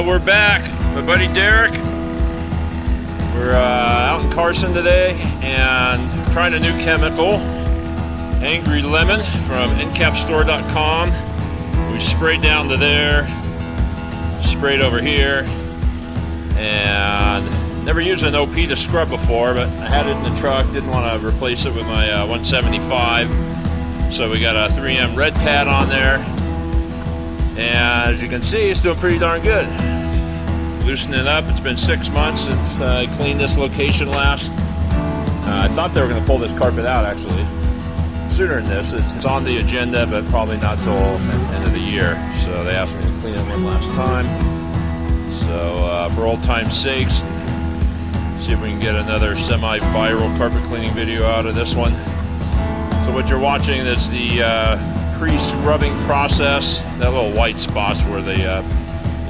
We're back. My buddy Derek. We're out in Carson today and trying a new chemical, Angry Lemon from encapstore.com. We sprayed down to there, sprayed over here, and never used an OP to scrub before, but I had it in the truck, didn't want to replace it with my 175. So we got a 3M red pad on there. And as you can see, it's doing pretty darn good. Loosening up. It's been 6 months since I cleaned this location last. I thought they were going to pull this carpet out actually sooner than this. It's on the agenda, but probably not till the end of the year. So they asked me to clean it one last time. So for old time's sakes, see if we can get another semi-viral carpet cleaning video out of this one. So what you're watching is the pre-scrubbing process. That little white spot's where the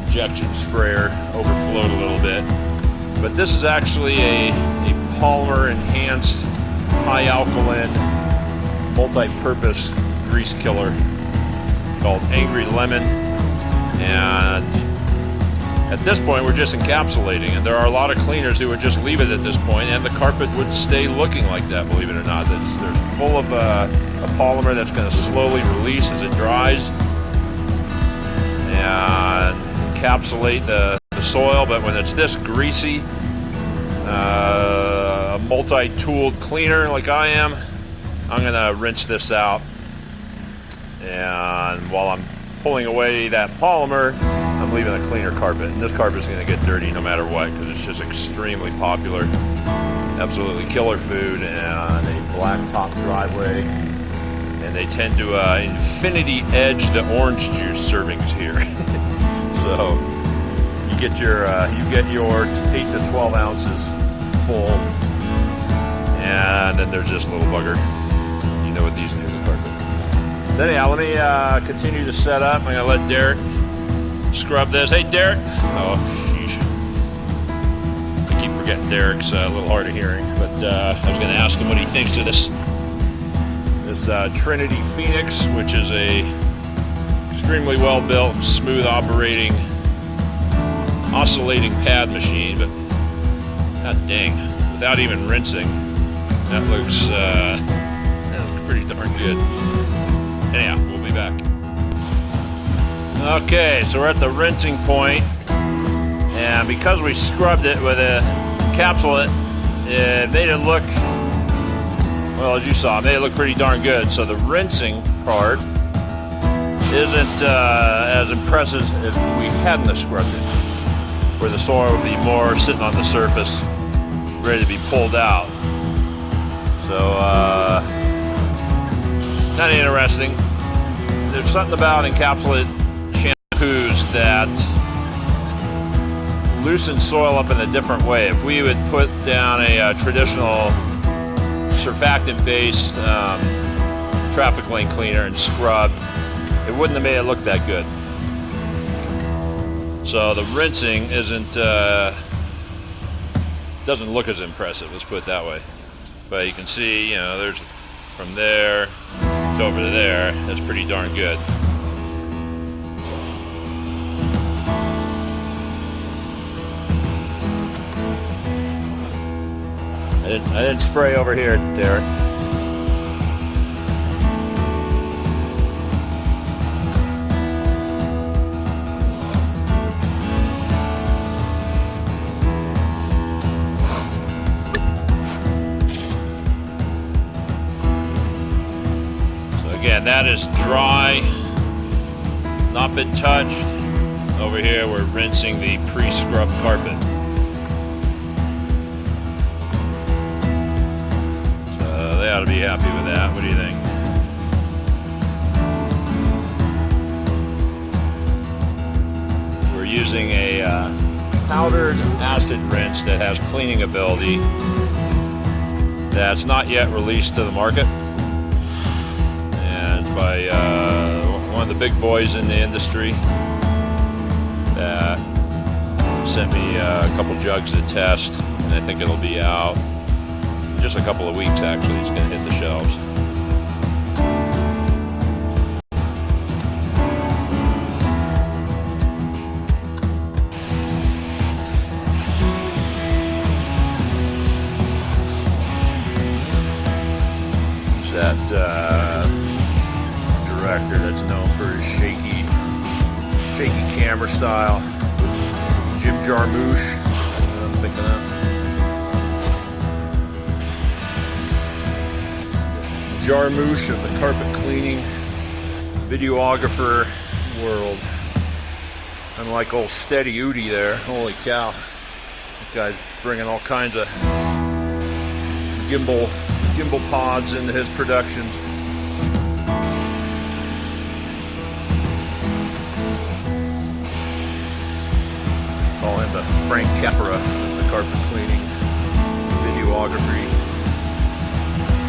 injection sprayer overflowed a little bit. But this is actually a polymer enhanced high alkaline multi-purpose grease killer called Angry Lemon. And at this point we're just encapsulating, and there are a lot of cleaners who would just leave it at this point and the carpet would stay looking like that, believe it or not. They're full of a polymer that's going to slowly release as it dries and encapsulate the soil. But when it's this greasy, a multi-tooled cleaner like I am, I'm going to rinse this out, and while I'm pulling away that polymer, I'm leaving a cleaner carpet. And this carpet is going to get dirty no matter what, because it's just extremely popular. Absolutely killer food, and a black top driveway. And they tend to infinity edge the orange juice servings here. So you get your 8 to 12 ounces full, and then there's this little bugger. You know what these do to the carpet. So anyhow, let me continue to set up. I'm gonna let Derek scrub this. Hey, Derek. Oh, sheesh. I keep forgetting Derek's a little hard of hearing, but I was going to ask him what he thinks of this Trinity Phoenix, which is a extremely well built, smooth operating, oscillating pad machine. But god dang, without even rinsing, that looks pretty darn good. Anyhow, we'll be back. Okay, so we're at the rinsing point, and because we scrubbed it with a encapsulant, it made it look, well, as you saw, it made it look pretty darn good. So the rinsing part isn't as impressive if we hadn't scrubbed it, where the soil would be more sitting on the surface, ready to be pulled out. So, kind of interesting. There's something about encapsulated shampoos that loosen soil up in a different way. If we would put down a traditional surfactant-based traffic lane cleaner and scrub, it wouldn't have made it look that good. So the rinsing doesn't look as impressive, let's put it that way. But you can see, there's from there to over to there, that's pretty darn good. I didn't spray over here, Derek. So again, that is dry, not been touched. Over here, we're rinsing the pre-scrubbed carpet. They ought to be happy with that. What do you think? We're using a powdered acid rinse that has cleaning ability that's not yet released to the market, and by one of the big boys in the industry that sent me a couple jugs to test, and I think it'll be out just a couple of weeks. Actually, it's going to hit the shelves. director that's known for his shaky camera style. Jim Jarmusch, I'm thinking of. Jarmusch of the carpet cleaning videographer world. Unlike old Steady Udi there, holy cow. This guy's bringing all kinds of gimbal pods into his productions. Call him the Frank Capra of the carpet cleaning videography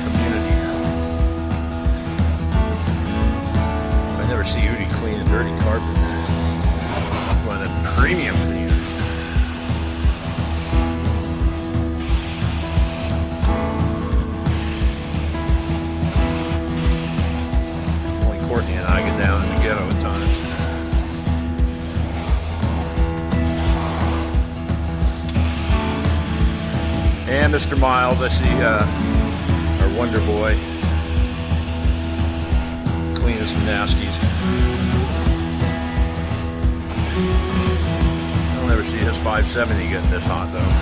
community. I never see Udi clean a dirty carpet. One of the premium cleaners. Only Courtney and I get down in the ghetto at times. And Mr. Miles, I see our Wonder Boy cleaning some nasties. I don't ever see his 570 getting this hot though.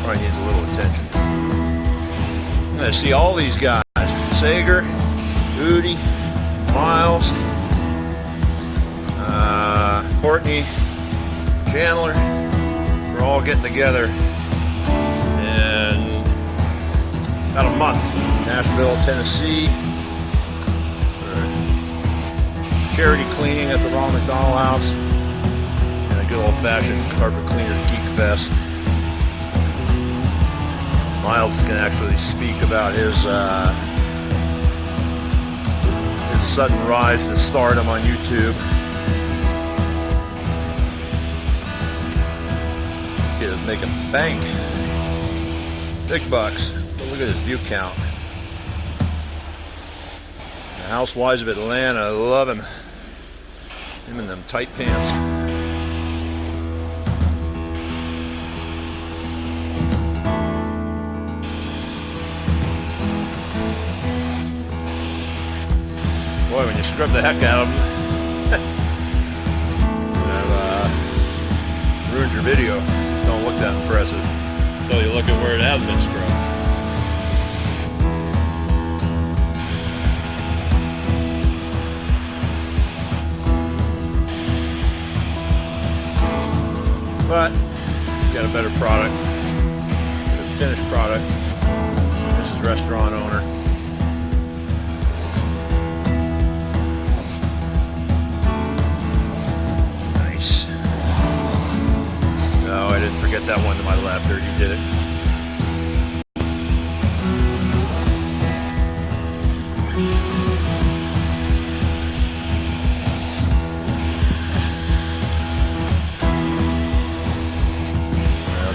Probably needs a little attention. I see all these guys: Sager, Udi, Miles, Courtney, Chandler. We're all getting together in about a month. Nashville, Tennessee. Charity cleaning at the Ronald McDonald House. And a good old-fashioned carpet cleaners geek fest. Miles is going to actually speak about his sudden rise to stardom on YouTube. Kid is making bank. Big bucks. But look at his view count. The Housewives of Atlanta, I love him. Him in them tight pants. Boy, when you scrub the heck out of them, ruins your video. Don't look that impressive until you look at where it has been scrubbed. But you got a better product, a finished product. This is restaurant owner. Nice. No, I didn't forget that one to my left. There, you did it.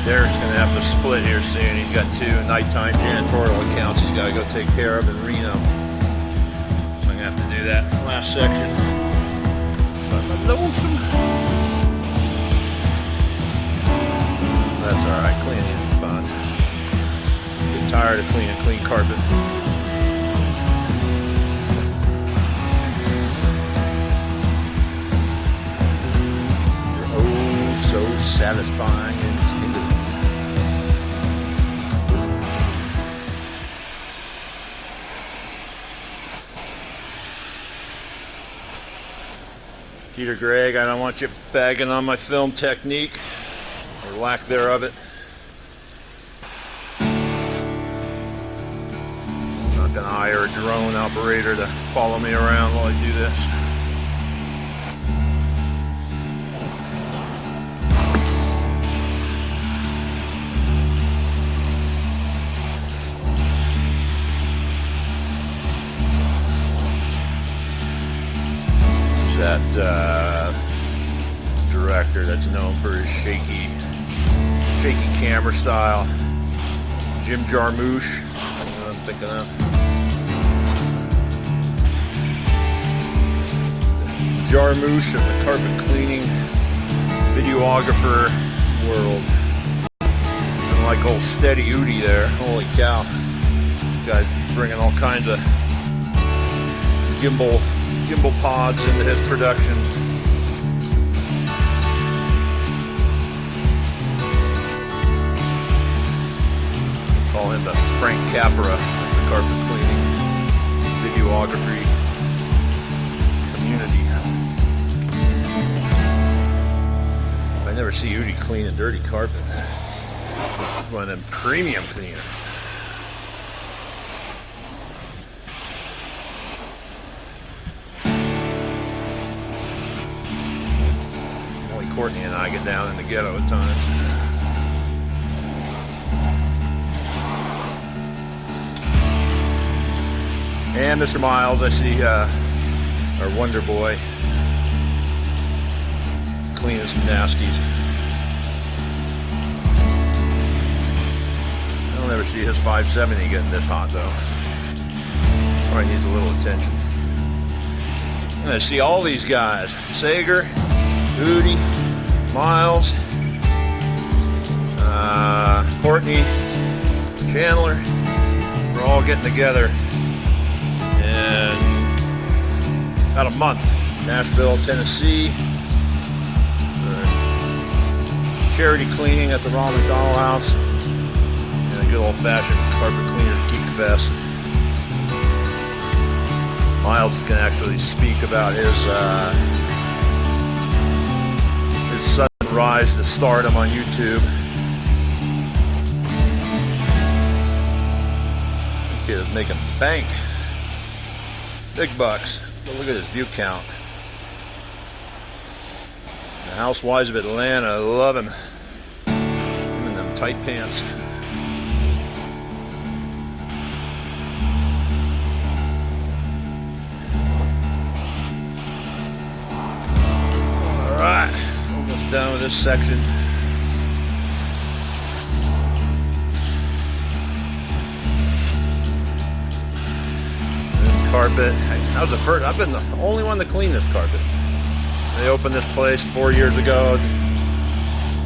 Derek's going to have to split here soon. He's got 2 nighttime janitorial accounts he's got to go take care of in Reno. So I'm going to have to do that last section. But I'm lonesome. That's alright. Cleaning these is fun. Get tired of cleaning clean carpet. You're oh so satisfying and tender. Peter Gregg, I don't want you bagging on my film technique, or lack thereof it. I'm not going to hire a drone operator to follow me around while I do this. That director that's known for his shaky camera style. Jim Jarmusch, that's what I'm thinking of. Jarmusch of the carpet cleaning videographer world. Unlike old Steady Udi there, holy cow. Guy's bringing all kinds of gimbal pods into his productions. Call him the Frank Capra of the carpet cleaning videography community. I never see Udi clean a dirty carpet. One of them premium cleaners. Only Courtney and I get down in the ghetto at times. And Mr. Miles, I see our Wonder Boy cleaning some nasties. I don't ever see his 570 getting this hot though. Probably needs a little attention. And I see all these guys: Sager, Udi, Miles, Courtney, Chandler. We're all getting together in about a month. Nashville, Tennessee. Charity cleaning at the Ronald McDonald House. And a good old-fashioned carpet cleaners geek fest. Miles is going to actually speak about his sudden rise to stardom on YouTube. That kid is making bank. Big bucks. But look at his view count. The Housewives of Atlanta, love him. Him in them tight pants. Alright, almost done with this section. Carpet. I was the first. I've been the only one to clean this carpet. They opened this place 4 years ago.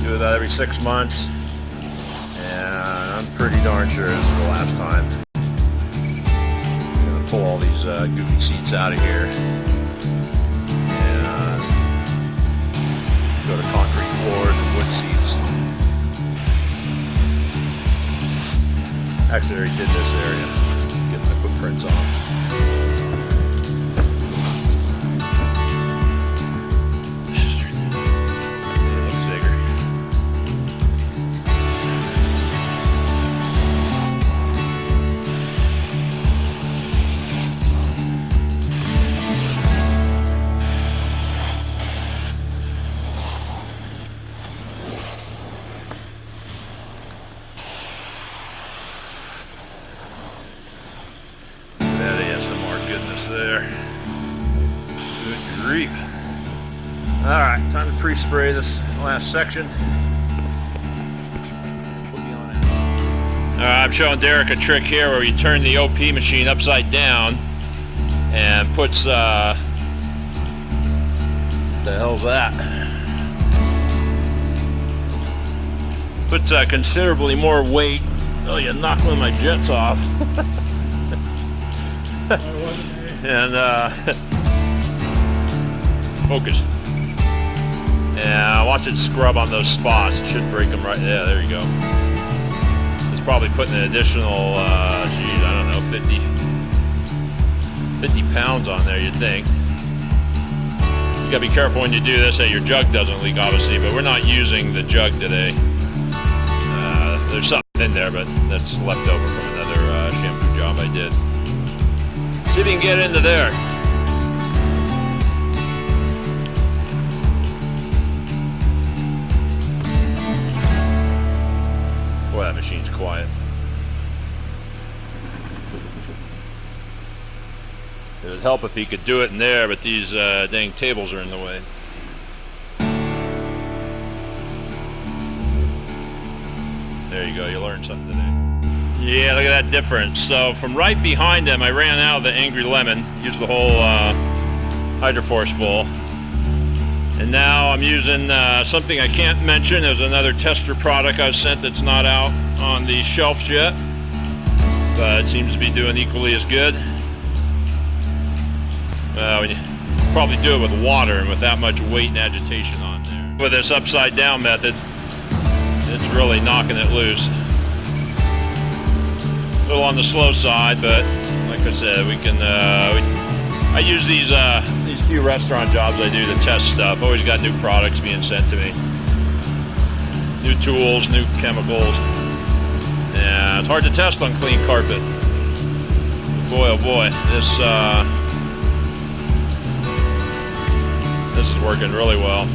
Do that every 6 months, and I'm pretty darn sure this is the last time. I'm gonna pull all these goofy seats out of here and go to concrete floors and wood seats. Actually, I already did this area. Get my footprints on. There. Good grief. Alright, time to pre-spray this last section. I'm showing Derek a trick here where you turn the OP machine upside down and puts the hell's that? Puts considerably more weight. Oh, you knocked one of my jets off. And focus. And watch it scrub on those spots. It should break them right. Yeah, there you go. It's probably putting an additional, geez, I don't know, 50 pounds on there, you'd think. You gotta be careful when you do this that your jug doesn't leak, obviously, but we're not using the jug today. There's something in there, but that's left over from another shampoo job I did. See if you can get into there. Boy, that machine's quiet. It would help if he could do it in there, but these dang tables are in the way. There you go, you learned something today. Yeah, look at that difference. So from right behind him, I ran out of the Angry Lemon, used the whole Hydroforce full. And now I'm using something I can't mention. There's another tester product I was sent that's not out on the shelves yet. but it seems to be doing equally as good. We probably do it with water and with that much weight and agitation on there. With this upside down method, it's really knocking it loose. A little on the slow side, but like I said, we can. I use these few restaurant jobs I do to test stuff. Always got new products being sent to me, new tools, new chemicals. Yeah, it's hard to test on clean carpet. Boy, oh boy, this is working really well.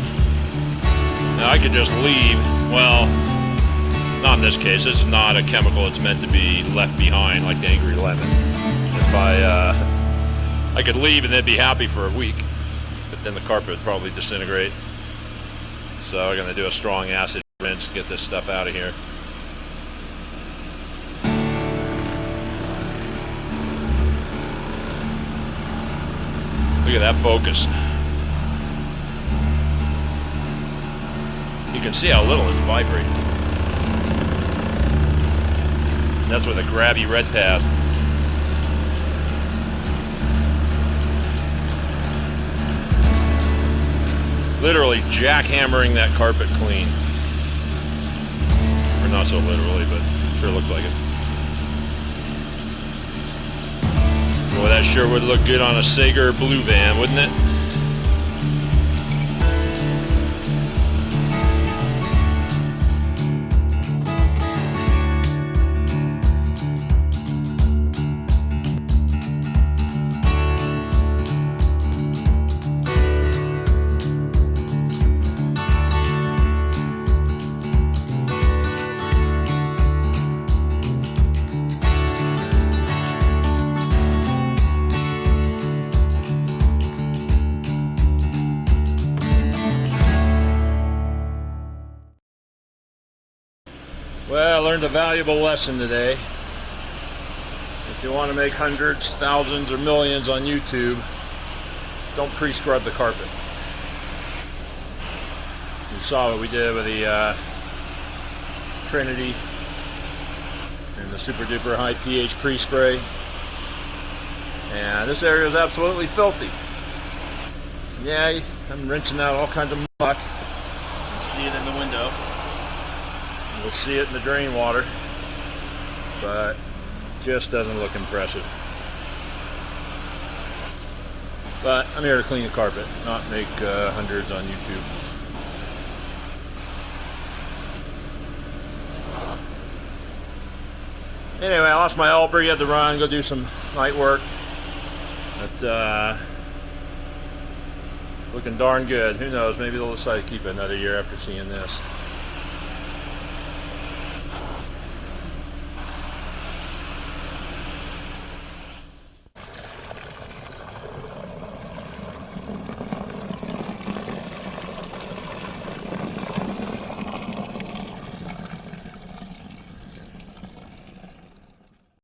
Now I could just leave. Well, not in this case. This is not a chemical that's meant to be left behind like the Angry Lemon. If I could leave and then be happy for a week, but then the carpet would probably disintegrate. So we're gonna do a strong acid rinse to get this stuff out of here. Look at that focus. You can see how little it's vibrating. That's with a grabby red pad. Literally jackhammering that carpet clean. Or not so literally, but sure looked like it. Boy, that sure would look good on a Sager blue van, wouldn't it? Well, I learned a valuable lesson today. If you want to make hundreds, thousands, or millions on YouTube, don't pre-scrub the carpet. You saw what we did with the Trinity and the super duper high pH pre-spray. And this area is absolutely filthy. Yeah, I'm rinsing out all kinds of muck. You can see it in the window. We'll see it in the drain water, but just doesn't look impressive. But I'm here to clean the carpet, not make hundreds on YouTube. Anyway, I lost my helper. He had to run, go do some night work. But looking darn good. Who knows? Maybe they'll decide to keep it another year after seeing this.